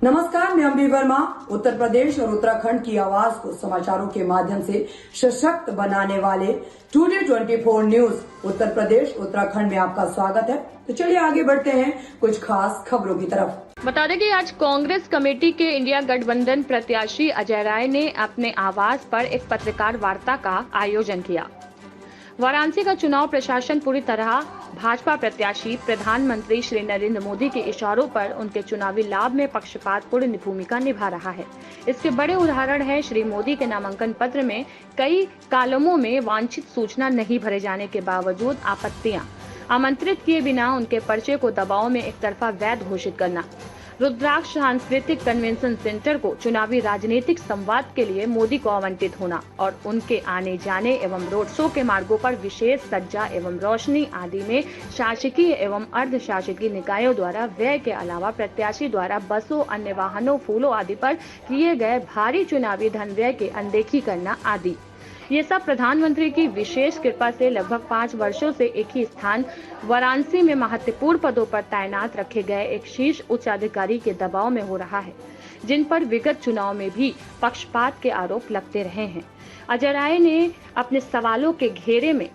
नमस्कार, मैं अम्बी वर्मा। उत्तर प्रदेश और उत्तराखंड की आवाज को समाचारों के माध्यम से सशक्त बनाने वाले टुडे 24 न्यूज उत्तर प्रदेश उत्तराखंड में आपका स्वागत है। तो चलिए आगे बढ़ते हैं कुछ खास खबरों की तरफ। बता दें कि आज कांग्रेस कमेटी के इंडिया गठबंधन प्रत्याशी अजय राय ने अपने आवास पर एक पत्रकार वार्ता का आयोजन किया। वाराणसी का चुनाव प्रशासन पूरी तरह भाजपा प्रत्याशी प्रधानमंत्री श्री नरेंद्र मोदी के इशारों पर उनके चुनावी लाभ में पक्षपातपूर्ण भूमिका निभा रहा है। इसके बड़े उदाहरण है श्री मोदी के नामांकन पत्र में कई कालमों में वांछित सूचना नहीं भरे जाने के बावजूद आपत्तियां, आमंत्रित किए बिना उनके पर्चे को दबाव में एक तरफा वैध घोषित करना, रुद्राक्ष सांस्कृतिक कन्वेंशन सेंटर को चुनावी राजनीतिक संवाद के लिए मोदी को आवंटित होना और उनके आने जाने एवं रोड शो के मार्गों पर विशेष सज्जा एवं रोशनी आदि में शासकीय एवं अर्ध शासकीय निकायों द्वारा व्यय के अलावा प्रत्याशी द्वारा बसों, अन्य वाहनों, फूलों आदि पर किए गए भारी चुनावी धन व्यय की अनदेखी करना आदि। ये सब प्रधानमंत्री की विशेष कृपा से लगभग 5 वर्षों से एक ही स्थान वाराणसी में महत्वपूर्ण पदों पर तैनात रखे गए एक शीर्ष उच्च अधिकारी के दबाव में हो रहा है, जिन पर विगत चुनाव में भी पक्षपात के आरोप लगते रहे हैं। अजय राय ने अपने सवालों के घेरे में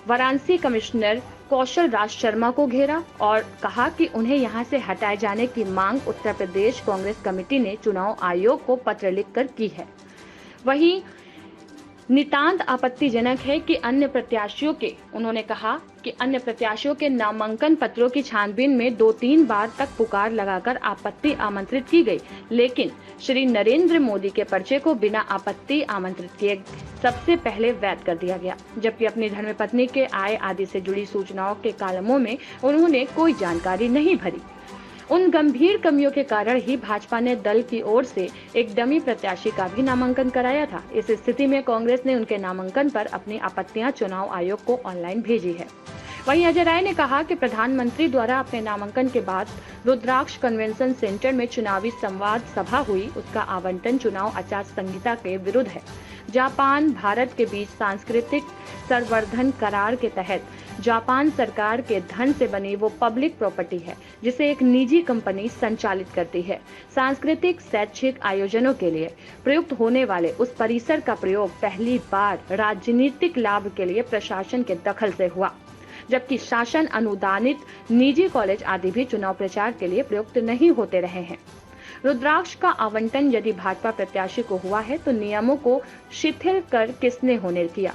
वाराणसी कमिश्नर कौशल राज शर्मा को घेरा और कहा कि उन्हें यहां से हटाए जाने की मांग उत्तर प्रदेश कांग्रेस कमेटी ने चुनाव आयोग को पत्र लिखकर की है। वहीं नितांत आपत्तिजनक है कि उन्होंने कहा कि अन्य प्रत्याशियों के नामांकन पत्रों की छानबीन में 2-3 बार तक पुकार लगाकर आपत्ति आमंत्रित की गई, लेकिन श्री नरेंद्र मोदी के पर्चे को बिना आपत्ति आमंत्रित किए सबसे पहले वैध कर दिया गया, जबकि अपनी धर्मपत्नी के आय आदि से जुड़ी सूचनाओं के कालमों में उन्होंने कोई जानकारी नहीं भरी। उन गंभीर कमियों के कारण ही भाजपा ने दल की ओर से एक डमी प्रत्याशी का भी नामांकन कराया था। इस स्थिति में कांग्रेस ने उनके नामांकन पर अपनी आपत्तियां चुनाव आयोग को ऑनलाइन भेजी है। वहीं अजय राय ने कहा कि प्रधानमंत्री द्वारा अपने नामांकन के बाद रुद्राक्ष कन्वेंशन सेंटर में चुनावी संवाद सभा हुई, उसका आवंटन चुनाव आचार संहिता के विरुद्ध है। जापान भारत के बीच सांस्कृतिक संवर्धन करार के तहत जापान सरकार के धन से बनी वो पब्लिक प्रॉपर्टी है जिसे एक निजी कंपनी संचालित करती है। सांस्कृतिक शैक्षिक आयोजनों के लिए प्रयुक्त होने वाले उस परिसर का प्रयोग पहली बार राजनीतिक लाभ के लिए प्रशासन के दखल से हुआ, जबकि शासन अनुदानित निजी कॉलेज आदि भी चुनाव प्रचार के लिए प्रयुक्त नहीं होते रहे हैं। रुद्राक्ष का आवंटन यदि भाजपा प्रत्याशी को हुआ है तो नियमों को शिथिल कर किसने होने किया,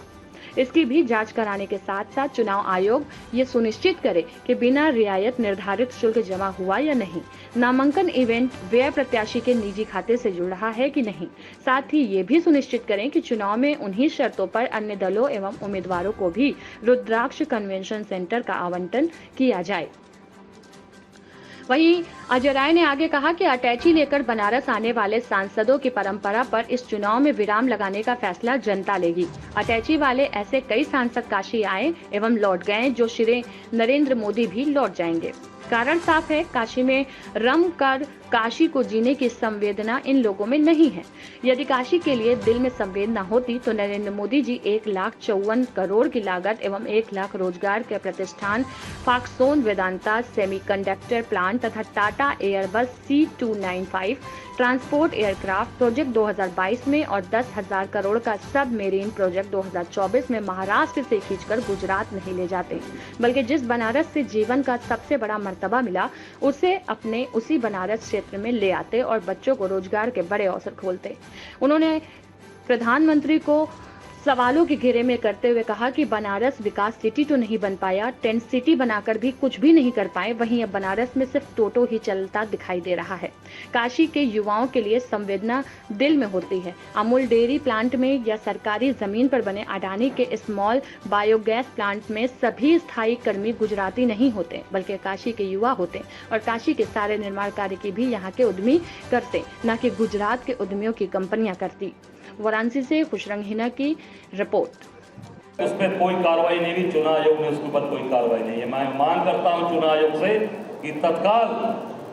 इसकी भी जांच कराने के साथ साथ चुनाव आयोग ये सुनिश्चित करे कि बिना रियायत निर्धारित शुल्क जमा हुआ या नहीं, नामांकन इवेंट व्यय प्रत्याशी के निजी खाते से जुड़ रहा है कि नहीं, साथ ही ये भी सुनिश्चित करें कि चुनाव में उन्हीं शर्तों पर अन्य दलों एवं उम्मीदवारों को भी रुद्राक्ष कन्वेंशन सेंटर का आवंटन किया जाए। वहीं अजय राय ने आगे कहा कि अटैची लेकर बनारस आने वाले सांसदों की परंपरा पर इस चुनाव में विराम लगाने का फैसला जनता लेगी। अटैची वाले ऐसे कई सांसद काशी आए एवं लौट गए, जो श्री नरेंद्र मोदी भी लौट जाएंगे। कारण साफ है, काशी में रम कर काशी को जीने की संवेदना इन लोगों में नहीं है। यदि काशी के लिए दिल में संवेदना होती तो नरेंद्र मोदी जी 1,54 करोड़ की लागत एवं 1 लाख रोजगार के प्रतिष्ठान फॉक्सकॉन वेदांता सेमीकंडक्टर प्लांट तथा Tata Airbus C295 transport aircraft project 2022 में और 10,000 करोड़ का सब मेरीन प्रोजेक्ट 2024 में महाराष्ट्र से खींचकर गुजरात नहीं ले जाते, बल्कि जिस बनारस से जीवन का सबसे बड़ा मर्तबा मिला उसे अपने उसी बनारस क्षेत्र में ले आते और बच्चों को रोजगार के बड़े अवसर खोलते। उन्होंने प्रधानमंत्री को सवालों के घेरे में करते हुए कहा कि बनारस विकास सिटी तो नहीं बन पाया, टेंट सिटी बनाकर भी कुछ भी नहीं कर पाए, वहीं अब बनारस में सिर्फ टोटो ही चलता दिखाई दे रहा है। काशी के युवाओं के लिए संवेदना दिल में होती है। अमूल डेयरी प्लांट में या सरकारी जमीन पर बने अडानी के स्मॉल बायोगैस प्लांट में सभी स्थायी कर्मी गुजराती नहीं होते, बल्कि काशी के युवा होते और काशी के सारे निर्माण कार्य की भी यहाँ के उद्यमी करते, न कि गुजरात के उद्यमियों की कंपनियां करती। वाराणसी से खुशरंग हिना की रिपोर्ट। उस पर कोई कार्रवाई नहीं हुई, चुनाव आयोग ने उसके ऊपर कोई कार्रवाई नहीं है। मैं मांग करता हूं चुनाव आयोग से कि तत्काल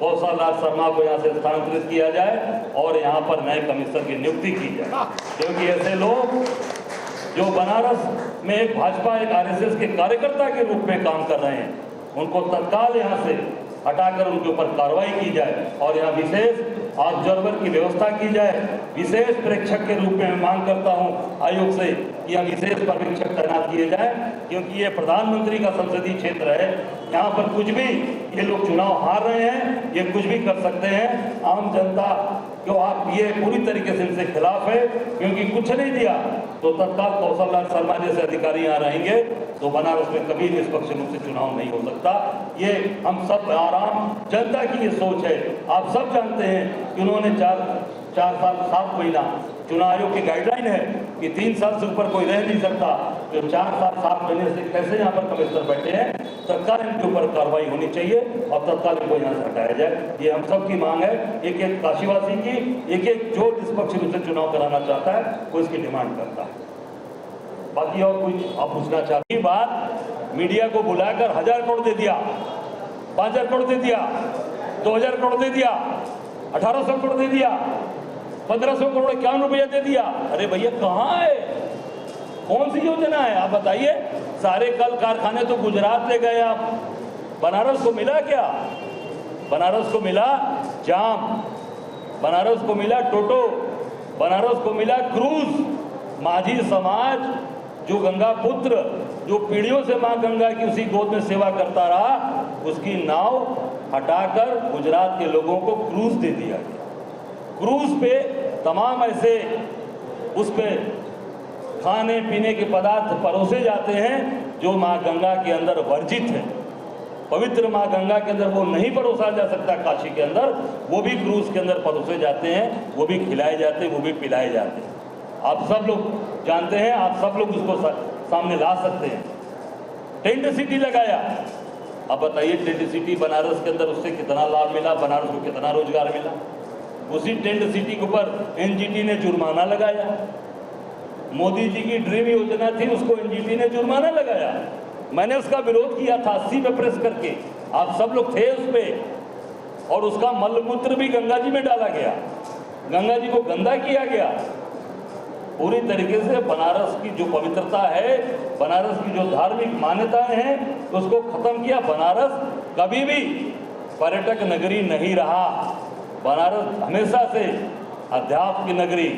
कौशल राज शर्मा को यहाँ से स्थानांतरित किया जाए और यहाँ पर नए कमिश्नर की नियुक्ति की जाए, क्योंकि ऐसे लोग जो बनारस में एक भाजपा एक RSS के कार्यकर्ता के रूप में काम कर रहे हैं, उनको तत्काल यहाँ से हटाकर उनके ऊपर कार्रवाई की जाए और यहाँ विशेष ऑब्जर्वर की व्यवस्था की जाए। विशेष प्रेक्षक के रूप में मैं मांग करता हूँ आयोग से कि हम विशेष पर्यवेक्षक तैनात किए जाए, क्योंकि ये प्रधानमंत्री का संसदीय क्षेत्र है। यहाँ पर कुछ भी ये लोग चुनाव हार रहे हैं, ये कुछ भी कर सकते हैं। आम जनता जो आप ये पूरी तरीके से इनसे खिलाफ है, क्योंकि कुछ नहीं दिया तो तत्काल कौशल लाल शर्मा जैसे अधिकारी यहाँ रहेंगे तो बनारस में कभी निष्पक्ष रूप से चुनाव नहीं हो सकता। ये हम सब आराम जनता की ये सोच है। आप सब जानते हैं कि उन्होंने 4 साल 7 महीना चुनाव आयोग की गाइडलाइन है कि 3 साल से ऊपर कोई रह नहीं सकता। जो 4 साल 7 महीने से कैसे यहाँ पर कमिश्नर बैठे हैं, तत्काल इनके ऊपर कार्रवाई होनी चाहिए और तत्काल इनको यहाँ से हटाया जाए। ये हम सब की मांग है, एक एक काशीवासी की, एक जो निष्पक्ष रूप से चुनाव कराना चाहता है वो इसकी डिमांड करता है। बाकी और कुछ आप पूछना चाहते हैं? बात मीडिया को बुलाकर 1000 करोड़ दे दिया, 5000 करोड़ दे दिया, 2000 करोड़ दे दिया, 1800 करोड़ दे दिया, 1500 करोड़ 51 रुपया दे दिया। अरे भैया कहाँ है, कौन सी योजना है आप बताइए? सारे कल कारखाने तो गुजरात ले गए आप, बनारस को मिला क्या? बनारस को मिला जाम, बनारस को मिला टोटो, बनारस को मिला क्रूज। माझी समाज जो गंगा पुत्र, जो पीढ़ियों से मां गंगा की उसी गोद में सेवा करता रहा, उसकी नाव हटाकर गुजरात के लोगों को क्रूज दे दिया गया। क्रूज पे तमाम ऐसे उस पे खाने पीने के पदार्थ परोसे जाते हैं जो मां गंगा के अंदर वर्जित है। पवित्र मां गंगा के अंदर वो नहीं परोसा जा सकता, काशी के अंदर वो भी क्रूज के अंदर परोसे जाते हैं, वो भी खिलाए जाते हैं, वो भी पिलाए जाते हैं। आप सब लोग जानते हैं, आप सब लोग उसको सामने ला सकते हैं। टेंट सिटी लगाया, अब बताइए टेंट सिटी बनारस के अंदर उससे कितना लाभ मिला, बनारस को कितना रोजगार मिला? उसी टेंट सिटी के ऊपर एनजीटी ने जुर्माना लगाया। मोदी जी की ड्रीम योजना थी, उसको एनजीटी ने जुर्माना लगाया। मैंने उसका विरोध किया था 80 पे प्रेस करके, आप सब लोग थे उस पे, और उसका मलमूत्र भी गंगा जी में डाला गया, गंगा जी को गंदा किया गया। पूरी तरीके से बनारस की जो पवित्रता है, बनारस की जो धार्मिक मान्यताएं हैं, उसको खत्म किया। बनारस कभी भी पर्यटक नगरी नहीं रहा। बनारस हमेशा से अध्यात्म की नगरी,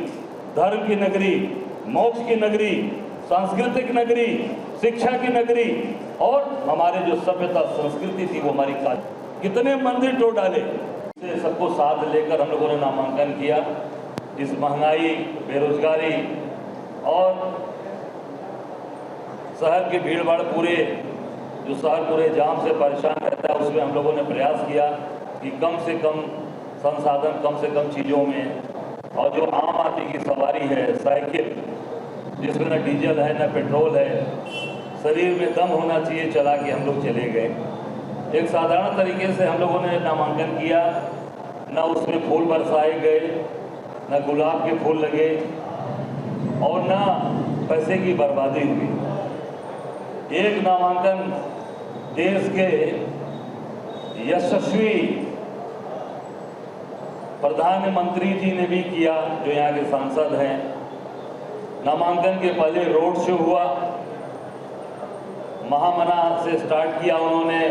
धर्म की नगरी, मोक्ष की नगरी, सांस्कृतिक नगरी, शिक्षा की नगरी और हमारे जो सभ्यता संस्कृति थी वो हमारी कितने मंदिर तोड़ डाले। सबको साथ लेकर हम लोगों ने नामांकन किया। इस महंगाई, बेरोजगारी और शहर की भीड़ भाड़, पूरे जो शहर पूरे जाम से परेशान रहता है, उसमें हम लोगों ने प्रयास किया कि कम से कम संसाधन, कम से कम चीज़ों में, और जो आम आदमी की सवारी है, साइकिल जिसमें न डीजल है न पेट्रोल है, शरीर में दम होना चाहिए, चला के हम लोग चले गए। एक साधारण तरीके से हम लोगों ने नामांकन किया, न उसमें फूल बरसाए गए, न गुलाब के फूल लगे और न पैसे की बर्बादी हुई। एक नामांकन देश के यशस्वी प्रधानमंत्री जी ने भी किया, जो यहाँ के सांसद हैं। नामांकन के पहले रोड शो हुआ, महामना से स्टार्ट किया उन्होंने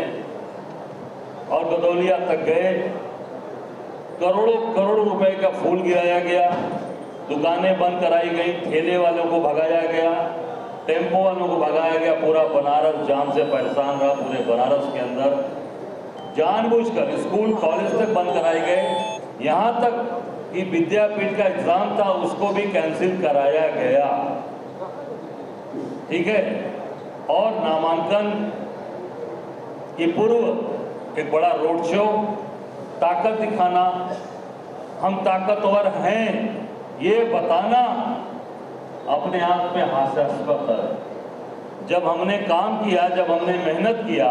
और गदौलिया तक गए। करोड़ों रुपए का फूल गिराया गया, दुकानें बंद कराई गई, ठेले वालों को भगाया गया, टेम्पो वालों को भगाया गया। पूरा बनारस जाम से परेशान रहा। पूरे बनारस के अंदर जानबूझकर स्कूल कॉलेज तक बंद कराए गए। यहाँ तक कि विद्यापीठ का एग्जाम था, उसको भी कैंसिल कराया गया। ठीक है। और नामांकन के पूर्व एक बड़ा रोड शो, ताकत दिखाना, हम ताकतवर हैं ये बताना अपने आप में हास्यास्पद है। जब हमने काम किया, जब हमने मेहनत किया,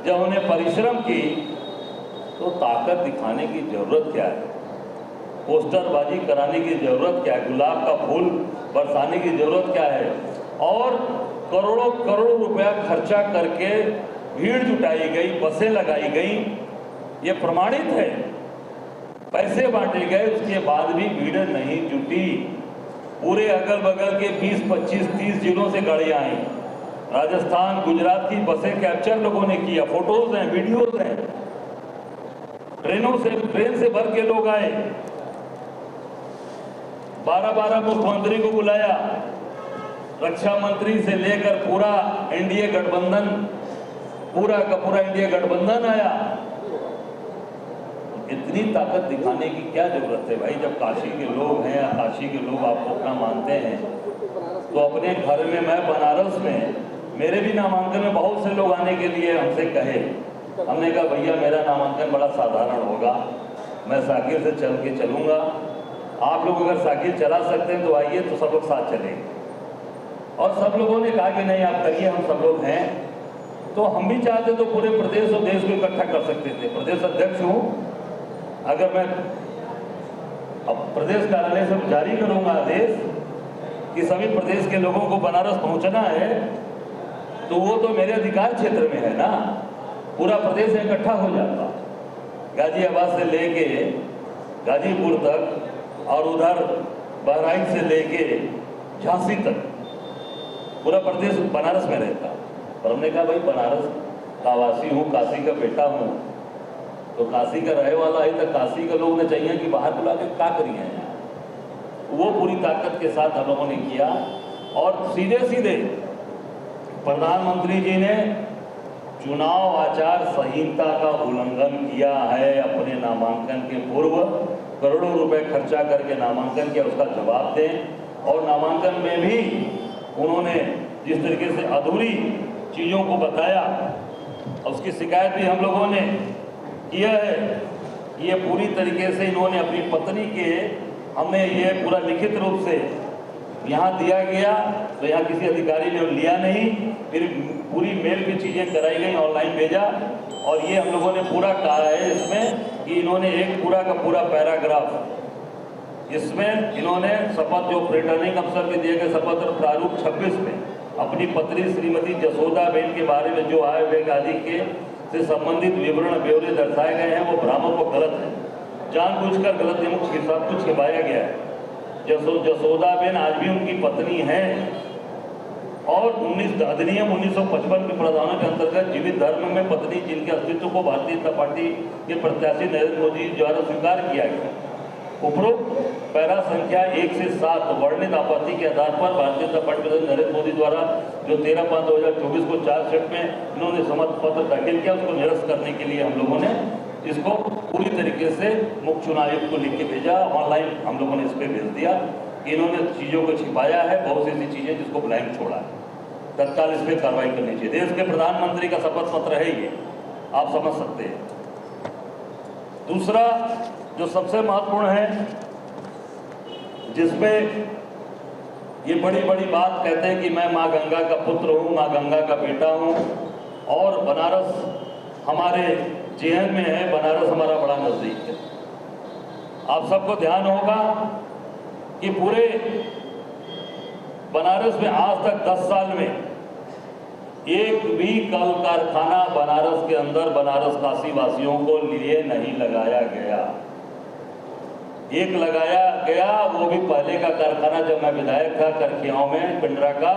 जब हमने परिश्रम की, तो ताकत दिखाने की जरूरत क्या है? पोस्टरबाजी कराने की जरूरत क्या है? गुलाब का फूल बरसाने की जरूरत क्या है? और करोड़ों रुपया खर्चा करके भीड़ जुटाई गई, बसें लगाई गई, ये प्रमाणित है। पैसे बांटे गए, उसके बाद भी भीड़ नहीं जुटी। पूरे अगल बगल के 20, 25, 30 जिलों से गाड़ियां आई। राजस्थान, गुजरात की बसें कैप्चर लोगों ने किया, फोटोज हैं, वीडियोज हैं। ट्रेन से भर के लोग आए, 12 मुख्यमंत्री को बुलाया, रक्षा मंत्री से लेकर पूरा एनडीए गठबंधन, पूरा का पूरा एनडीए गठबंधन आया। इतनी ताकत दिखाने की क्या जरूरत है भाई? जब काशी के लोग हैं, काशी के लोग आपको अपना मानते हैं, तो अपने घर में, मैं बनारस में, मेरे भी नामांकन में बहुत से लोग आने के लिए हमसे कहे। हमने कहा भैया मेरा नामांकन बड़ा साधारण होगा, मैं साइकिल से चल के चलूंगा, आप लोग अगर साइकिल चला सकते हैं तो आइए, तो सब लोग साथ चलेंगे। और सब लोगों ने कहा कि नहीं आप करिए, हम सब लोग हैं। तो हम भी चाहते तो पूरे प्रदेश और देश को इकट्ठा कर सकते थे। प्रदेश अध्यक्ष हूँ, अगर मैं अब प्रदेश कार्यालय से जारी करूंगा आदेश कि सभी प्रदेश के लोगों को बनारस पहुंचना है, तो वो तो मेरे अधिकार क्षेत्र में है ना, पूरा प्रदेश इकट्ठा हो जाता। गाजियाबाद से लेके गाजीपुर तक और उधर बहराइच से लेके झांसी तक पूरा प्रदेश बनारस में रहता। पर हमने कहा भाई बनारस का वासी हूँ, काशी का बेटा हूँ, तो काशी का रहे वाला है, तो काशी के लोग ने चाहिए कि बाहर बुला के क्या करिए। वो पूरी ताकत के साथ हम लोगों ने किया और सीधे सीधे प्रधानमंत्री जी ने चुनाव आचार संहिता का उल्लंघन किया है। अपने नामांकन के पूर्व करोड़ों रुपए खर्चा करके नामांकन किया, उसका जवाब दें। और नामांकन में भी उन्होंने जिस तरीके से अधूरी चीज़ों को बताया, उसकी शिकायत भी हम लोगों ने किया है। ये पूरी तरीके से इन्होंने अपनी पत्नी के, हमने ये पूरा लिखित रूप से यहाँ दिया गया, तो यहाँ किसी अधिकारी ने लिया नहीं, फिर पूरी मेल की चीज़ें कराई गई, ऑनलाइन भेजा। और ये हम लोगों ने पूरा कहा है इसमें कि इन्होंने एक पूरा का पूरा पैराग्राफ, इसमें इन्होंने शपथ जो रिटर्निंग अफसर के दिए गए शपथ प्रारूप 26 में अपनी पत्नी श्रीमती जसोदाबेन के बारे में जो आय व्यय आदि के से संबंधित विवरण ब्यौरे दर्शाए गए हैं, वो भ्रामक और गलत है, जानबूझकर गलत निमुख के साथ कुछ छिपाया गया है। जसोदाबेन आज भी उनकी पत्नी है और अधिनियम 1955 के प्रावधानों के अंतर्गत जीवित धर्म में पत्नी जिनके अस्तित्व को भारतीय जनता पार्टी के प्रत्याशी नरेंद्र मोदी द्वारा स्वीकार किया गया। उपरोक्त पैरा संख्या 1 से 7 वर्णित आपत्ति के आधार पर भारतीय जनता पार्टी प्रधान नरेंद्र मोदी द्वारा जो 13/5/2024 को चार्जशीट में इन्होंने समर्थ पत्र दाखिल किया, उसको निरस्त करने के लिए हम लोगों ने इसको पूरी तरीके से मुख्य चुनाव आयुक्त को लिख के भेजा। ऑनलाइन हम लोगों ने इस पर भेज दिया कि इन्होंने चीज़ों को छिपाया है, बहुत सी ऐसी चीज़ें जिसको ब्लैंक छोड़ा है, तत्काल इस पर कार्रवाई करनी चाहिए। देश के प्रधानमंत्री का शपथ पत्र है ये, आप समझ सकते हैं। दूसरा जो सबसे महत्वपूर्ण है, जिसमें ये बड़ी बड़ी बात कहते हैं कि मैं माँ गंगा का पुत्र हूँ, माँ गंगा का बेटा हूँ, और बनारस हमारे जेहन में है, बनारस हमारा बड़ा नजदीक है। आप सबको ध्यान होगा कि पूरे बनारस में आज तक 10 साल में एक भी कल कारखाना बनारस के अंदर बनारस काशी वासियों को लिए नहीं लगाया गया। एक लगाया गया, वो भी पहले का कारखाना जब मैं विधायक था, करखियाओं में पिंडरा का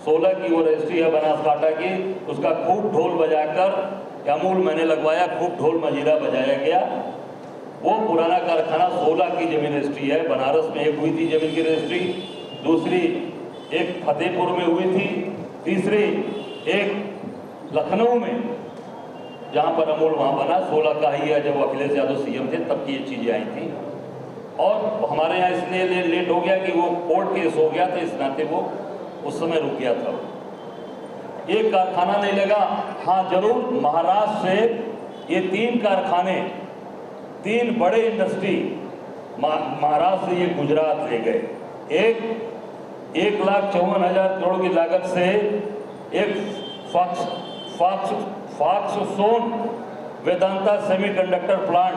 16 की वो रजिस्ट्री है बनासकांठा की, उसका खूब ढोल बजाकर अमूल मैंने लगवाया, खूब ढोल मजीरा बजाया गया। वो पुराना कारखाना 16 की जमीन रजिस्ट्री है। बनारस में एक हुई थी जमीन की रजिस्ट्री, दूसरी एक फतेहपुर में हुई थी, तीसरी एक लखनऊ में जहाँ पर अमूल वहाँ बना, 16 का ही है। जब अखिलेश यादव सीएम थे तब की ये चीज़ें आई थी। और हमारे यहाँ इसलिए लेट हो गया कि वो कोर्ट केस हो गया था, इस नाते वो उस समय रुक गया था। एक कारखाना नहीं लगा। हाँ जरूर महाराष्ट्र से ये 3 कारखाने, 3 बड़े इंडस्ट्री महाराष्ट्र से ये गुजरात ले गए। एक 1,54,000 करोड़ की लागत से एक फॉक्सकॉन वेदांता सेमीकंडक्टर प्लांट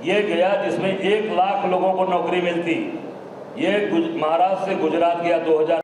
ये गया, जिसमें 1 लाख लोगों को नौकरी मिलती। ये महाराष्ट्र से गुजरात गया 2000